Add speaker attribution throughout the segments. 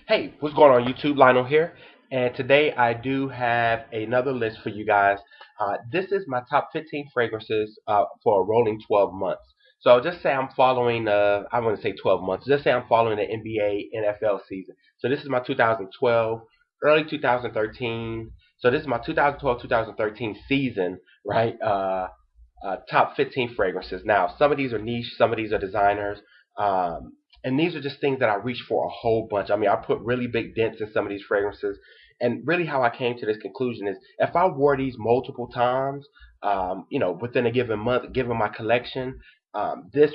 Speaker 1: Hey, what's going on YouTube? Lionel here. And today I do have another list for you guys. This is my top 15 fragrances for a rolling 12 months. So just say I'm following, I want to say 12 months. Just say I'm following the NBA, NFL season. So this is my 2012, early 2013. So this is my 2012-2013 season, right? Top 15 fragrances. Now, some of these are niche, some of these are designers. And these are just things that I reach for a whole bunch. I mean, I put really big dents in some of these fragrances. And really, how I came to this conclusion is if I wore these multiple times, within a given month, given my collection, this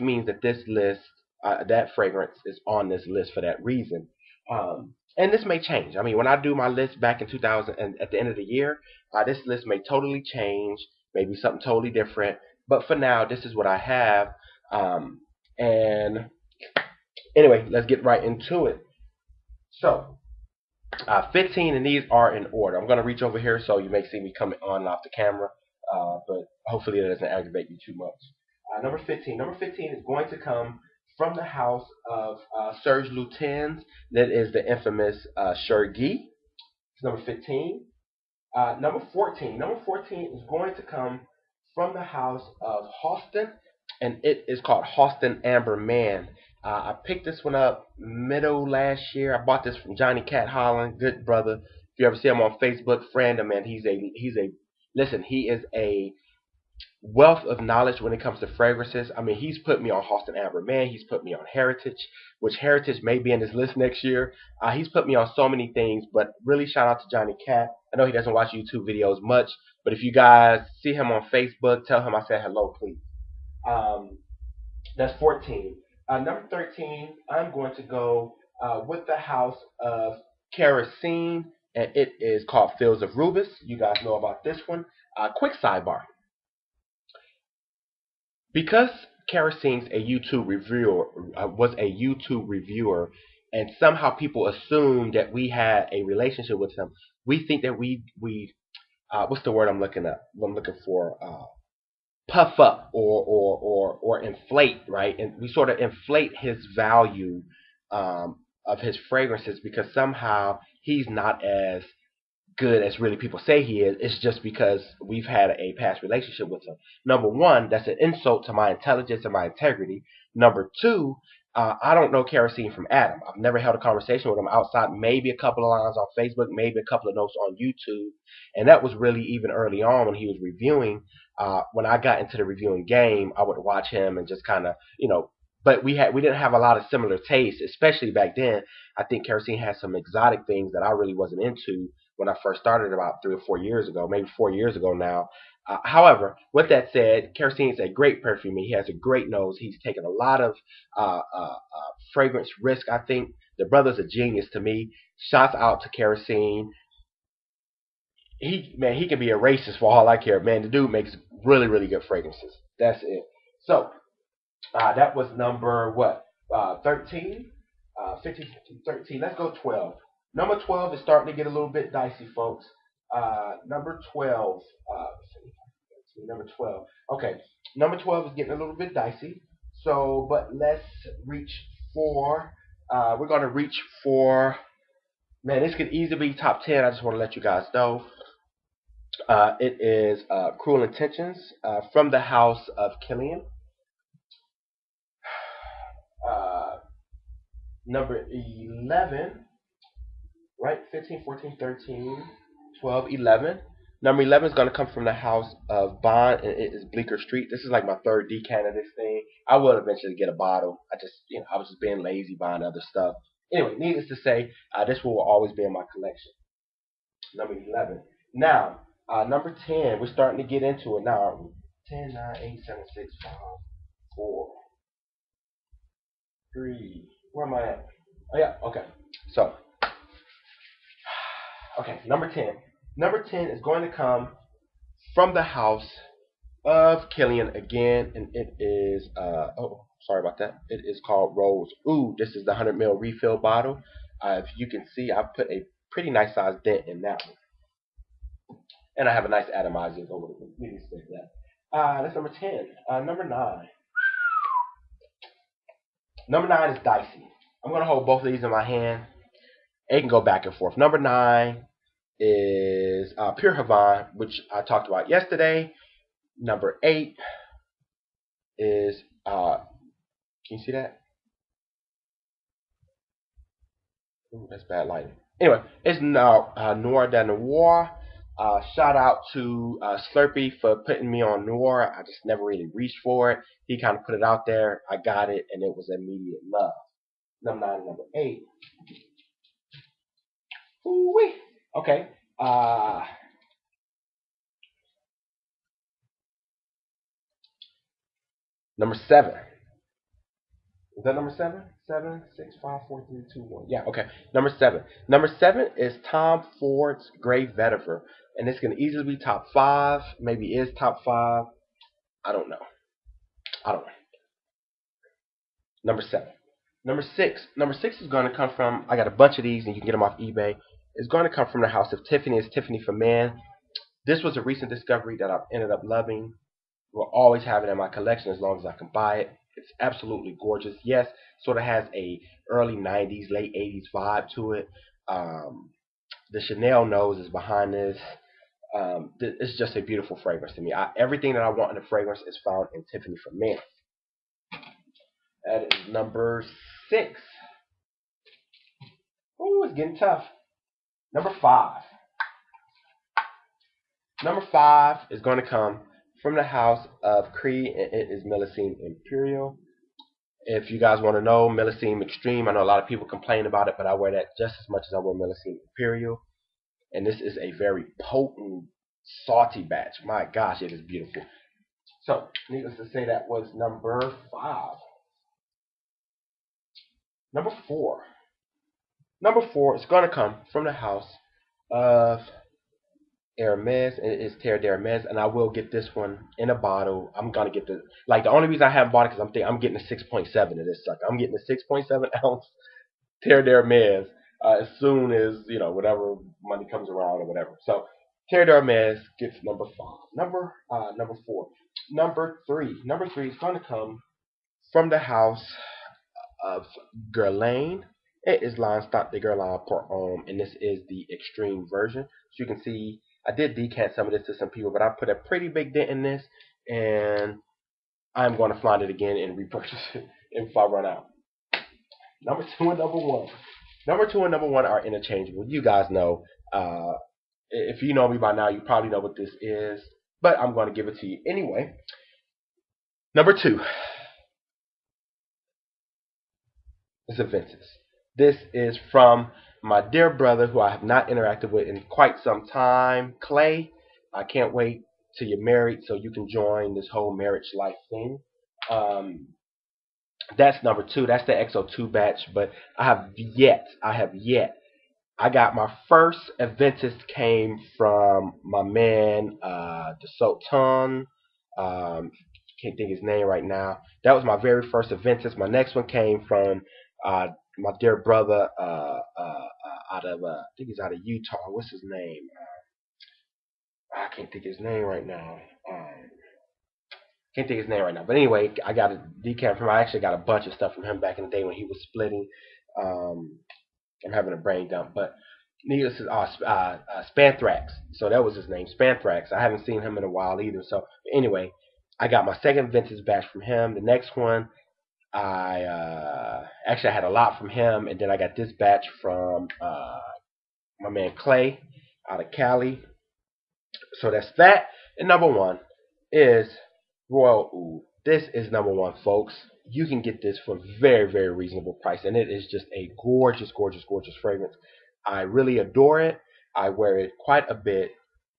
Speaker 1: means that this list, that fragrance is on this list for that reason. And this may change. I mean, when I do my list back in 2000 and at the end of the year, this list may totally change, maybe something totally different. But for now, this is what I have. And anyway, let's get right into it. So, 15, and these are in order. I'm going to reach over here so you may see me coming on and off the camera, but hopefully it doesn't aggravate you too much. Number 15. Number 15 is going to come from the house of Serge Lutens. That is the infamous Chergui. It's number 15. Number 14. Number 14 is going to come from the house of Halston, and it is called Halston Amber Man. I picked this one up middle last year. I bought this from Johnny Cat Holland, good brother. If you ever see him on Facebook, friend him, man. He is a wealth of knowledge when it comes to fragrances. I mean, he's put me on Halston Amber Man. He's put me on Heritage, which Heritage may be in his list next year. He's put me on so many things, but really shout out to Johnny Cat. I know he doesn't watch YouTube videos much, but if you guys see him on Facebook, tell him I said hello, please. Um, that's 14. Number 13, I'm going to go with the house of Kerosene, and it is called Fields of Rubus. You guys know about this one. Quick sidebar. Because Kerosene's a YouTube reviewer, was a YouTube reviewer, and somehow people assume that we had a relationship with him. We think that we what's the word I'm looking at? I'm looking for puff up or inflate, right? And we sort of inflate his value of his fragrances because somehow he's not as good as really people say he is. It's just because we've had a past relationship with him. Number one, that's an insult to my intelligence and my integrity. Number two, I don't know Kerosene from Adam. I've never held a conversation with him outside maybe a couple of lines on Facebook, maybe a couple of notes on YouTube. And that was really even early on when he was reviewing. When I got into the reviewing game, I would watch him and just kind of, but we didn't have a lot of similar tastes, especially back then. I think Kerosene had some exotic things that I really wasn't into when I first started about 3 or 4 years ago, maybe 4 years ago now. However, with that said, Kerosene is a great perfume. He has a great nose. He's taken a lot of fragrance risk. I think the brother's a genius to me. Shouts out to Kerosene. He can be a racist for all I care. Man, the dude makes really, really good fragrances. That's it. So, that was number what? 13? 15, 13. Let's go 12. Number 12 is starting to get a little bit dicey, folks. Number 12. Number 12. Okay. Number 12 is getting a little bit dicey. So, but let's reach for. We're going to reach for. Man, this could easily be top 10. I just want to let you guys know. It is Cruel Intentions from the house of Killian. Number 11, right? 15, 14, 13, 12, 11. Number 11 is going to come from the house of Bond, and it is Bleecker Street. This is like my third decant of this thing. I will eventually get a bottle. I was just being lazy buying other stuff. Anyway, needless to say, this will always be in my collection. Number 11. Now, number 10, we're starting to get into it now, aren't we? 10, 9, 8, 7, 6, 5, 4, 3. Where am I at? Oh, yeah, okay. So, okay, number 10. Number 10 is going to come from the house of Killian again, and it is, sorry about that. It is called Rose. Ooh, this is the 100 ml refill bottle. If you can see, I've put a pretty nice sized dent in that one. And I have a nice atomizer over the media stick that. That's number 10. Number 9. Number 9 is Dicey. I'm gonna hold both of these in my hand. It can go back and forth. Number 9 is Pure Havana, which I talked about yesterday. Number 8 is can you see that? Ooh, that's bad lighting. Anyway, it's now Noir de Noir. Shout out to Slurpee for putting me on Noir. I just never really reached for it. He kind of put it out there. I got it, and it was immediate love. Number 9, number 8. Ooh-wee. Okay. Number 7. Is that number 7? 7, 6, 5, 4, 3, 2, 1. Yeah, okay. Number 7. Number 7 is Tom Ford's Gray Vetiver. And this can easily be top 5. Maybe is top 5. I don't know. I don't know. Number 7. Number 6. Number 6 is going to come from, I got a bunch of these and you can get them off eBay. It's going to come from the House of Tiffany. It's Tiffany for Men. This was a recent discovery that I've ended up loving. Will always have it in my collection as long as I can buy it. It's absolutely gorgeous. Yes, sort of has a early 90s, late 80s vibe to it. The Chanel nose is behind this. It's just a beautiful fragrance to me. Everything that I want in a fragrance is found in Tiffany for Men. That is number 6. Ooh, it's getting tough. Number 5. Number 5 is going to come from the house of Creed, and it is Millesine Imperial. If you guys want to know, Millesine Extreme, I know a lot of people complain about it, but I wear that just as much as I wear Millesine Imperial. And this is a very potent, salty batch. My gosh, it is beautiful. So, needless to say, that was number 5. Number 4. Number 4 is going to come from the house of Hermes, and it is Terre d'Hermes, and I will get this one in a bottle. I'm gonna get the only reason I haven't bought it because I'm getting a 6.7 of this sucker. I'm getting a 6.7 ounce Terre d'Hermes as soon as whatever money comes around or whatever. So Terre d'Hermes gets number 5. Number 4. Number 3. Number 3 is going to come from the house of Guerlain. It is line stock de Guerlain pour homme, and this is the extreme version. So you can see I did decant some of this to some people, but I put a pretty big dent in this, and I'm going to find it again and repurchase it if I run out. Number 2 and number 1. Number 2 and number 1 are interchangeable. You guys know. If you know me by now, you probably know what this is, but I'm going to give it to you anyway. Number 2 is Aventus. This is from my dear brother who I have not interacted with in quite some time, Clay. I can't wait till you're married so you can join this whole marriage life thing. That's number 2. That's the XO2 batch, but I have yet. I got my first Aventus came from my man, the Sultan. Can't think his name right now. That was my very first Aventus. My next one came from my dear brother out of I think he's out of Utah. What's his name? I can't think his name right now. Can't think his name right now. But anyway, I got a decant from him. I actually got a bunch of stuff from him back in the day when he was splitting. I'm having a brain dump, but needless to Spanthrax. So that was his name, Spanthrax. I haven't seen him in a while either. So anyway, I got my second vintage batch from him. The next one, I had a lot from him, and then I got this batch from my man Clay out of Cali. So that's that. And number 1 is Royal Oud. This is number 1, folks. You can get this for a very, very reasonable price, and it is just a gorgeous, gorgeous, gorgeous fragrance. I really adore it. I wear it quite a bit.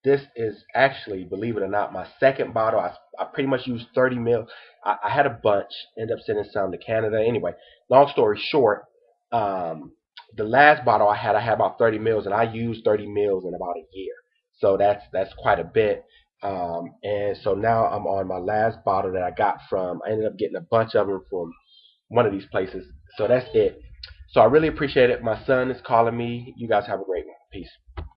Speaker 1: This is actually, believe it or not, my second bottle. I pretty much used 30 mil. I had a bunch, ended up sending some to Canada. Anyway, long story short, the last bottle I had about 30 mils, and I used 30 mils in about a year. So that's quite a bit. And so now I'm on my last bottle that I got from. I ended up getting a bunch of them from one of these places. So that's it. So I really appreciate it. My son is calling me. You guys have a great one. Peace.